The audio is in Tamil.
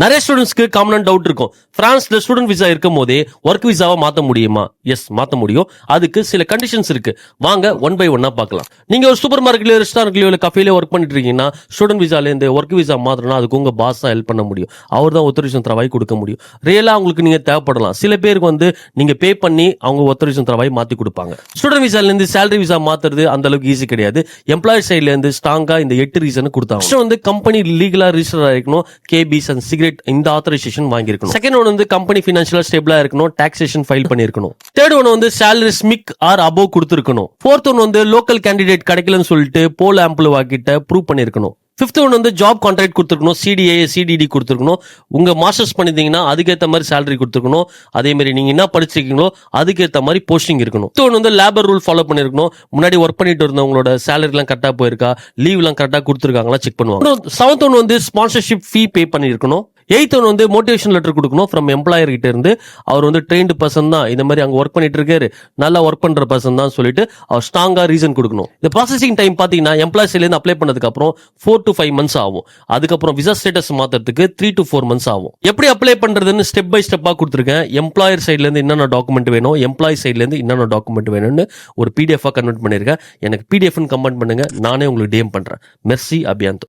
நிறைய ஸ்டூடெண்ட்ஸ்க்கு காமன் டவுட் இருக்கும். பிரான்ஸ்ல ஸ்டூடெண்ட் விசா இருக்கும் போதே ஒர்க் விசாவை மாத்த முடியுமா? எஸ், மாத்த முடியும். அதுக்கு சில கண்டிஷன்ஸ் இருக்கு. வாங்க ஒன் பை ஒன்னா பார்க்கலாம். நீங்க ஒரு சூப்பர் மார்க்கெட்லயோ ரெஸ்டாரண்ட்லயோ இல்ல கஃபேலயோ ஒர்க் பண்ணிட்டு இருக்கீங்கன்னா ஸ்டூடெண்ட் விசால இருந்து ஒர்க் விசா மாத்தணும்னா அதுக்கு உங்க பாஸ் தான் ஹெல்ப் பண்ண முடியும். அவர் தான் ஒத்தரைசேஷன் தரவாய் கொடுக்க முடியும். ரியலா உங்களுக்கு நீங்க தேவைப்படலாம். சில பேருக்கு நீங்க பே பண்ணி அவங்க ஒத்தரைசேஷன் தரவாய் மாத்தி கொடுப்பாங்க. ஸ்டூடெண்ட் விசால இருந்து சேலரி விசா மாத்துறது அந்த அளவுக்கு ஈஸி கிடையாது. எம்ப்ளாயர் சைட்ல இருந்து ஸ்ட்ராங்கா இந்த 8 ரீசன் கொடுத்தாங்க. கம்பெனி லீகலா ரிஜிஸ்டர் ஆயிருக்கணும், கேபிஸ் அண்ட் சிகரெட் இந்த ஆத்தரைசேஷன் வாங்கியிருக்கணும். செகண்ட் ஒன் கம்பெனி ஃபினான்ஷியலா ஸ்டேபிளா இருக்கணும், டாக்ஸேஷன் ஃபைல் பண்ணிருக்கணும். தேர்ட் ஒன் சேலரி ஸ்மிக் ஆர் அபோவ் கொடுத்திருக்கணும். ஃபோர்த் ஒன் லோக்கல் கேண்டிடேட் கிடைக்கலன்னு சொல்லிட்டு போல் ஆம்பிள்வா கிட்ட ப்ரூவ் பண்ணிருக்கணும். ஃபிஃப்த் ஒன் ஜாப் கான்ட்ராக்ட் கொடுத்துருக்கணும், சிடிஏ சிடிடி கொடுத்துருக்கணும். உங்க மாஸ்டர்ஸ் பண்ணிருந்தீங்கன்னா அதுக்கேற்ற மாதிரி சேலரி கொடுத்துருக்கணும். அதே மாதிரி நீங்க என்ன படிச்சிருக்கீங்களோ அதுக்கேற்ற மாதிரி போஸ்டிங் இருக்கணும். ஒன் லேபர் ரூல் ஃபாலோ பண்ணிருக்கணும். முன்னாடி ஒர்க் பண்ணிட்டு இருந்தவங்களோட சேலரி எல்லாம் கரெக்டா போயிருக்கா, லீவ் எல்லாம் கரெக்டா கொடுத்துருக்காங்களா செக் பண்ணுவாங்க. செவன்த் ஒன் ஸ்பான்சர்ஷிப் ஃபீ பே பண்ணிருக்கணும். எய்த் ஒன் மோட்டிவேஷன் லெட்டர் கொடுக்கணும் ஃப்ரம் எம்ப்ளாயர் கிட்ட இருந்து. அவர் ட்ரெயின்டு பர்சன் தான், இந்த மாதிரி அங்க ஒர்க் பண்ணிட்டு இருக்காரு, நல்லா ஒர்க் பண்ற பர்சன் தான் சொல்லிட்டு அவர் ஸ்ட்ராங்கா ரீசன் கொடுக்கணும். இந்த ப்ராசஸிங் டைம் பாத்தீங்கன்னா எம்ப்ளாயர் சைட்ல இருந்து அப்ளை பண்ணதுக்கு அப்புறம் 4 to 5 months ஆகும். அதுக்கப்புறம் விசா ஸ்டேட்டஸ் மாத்துறதுக்கு 3 to 4 months ஆகும். எப்படி அப்ளை பண்றதுன்னு ஸ்டெப் பை ஸ்டெப்பா கொடுத்துருக்கேன். எம்ப்ளாயர் சைட்ல இருந்து என்னென்ன டாக்குமெண்ட் வேணும், எம்ப்ளாயி சைட்ல இருந்து என்னென்ன டாக்குமெண்ட் வேணும்னு ஒரு பிடிஎஃப் கன்வெர்ட் பண்ணிருக்கேன். எனக்கு பிடிஎஃப் கமெண்ட் பண்ணுங்க, நானே உங்களுக்கு டிஎம் பண்றேன். மெர்சி அபியாந்தோ.